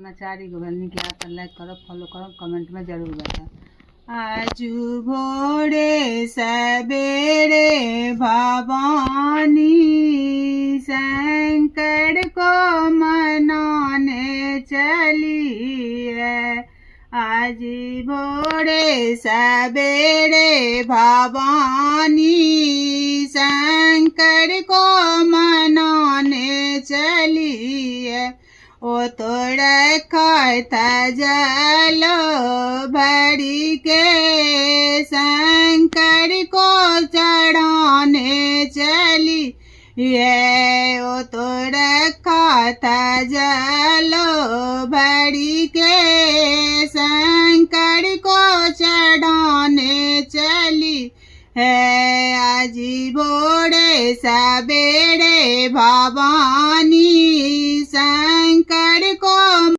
समाचारी गोबरनी के आप लाइक करो, फॉलो करो, कमेंट में जरूर बताओ। आजू भोरे सवेरे भवानी शंकर को मनाने चली है। आज भोरे सवेरे भवानी शंकर को मनाने चली है। ओ तोड़ खाता जलो भरी के शंकर को चढ़ाने चली ये। ओ तोड़ खाता जलो भरी के शंकर को चढ़ाने चली है। आज भोरे सवेरे भवानी शंकर को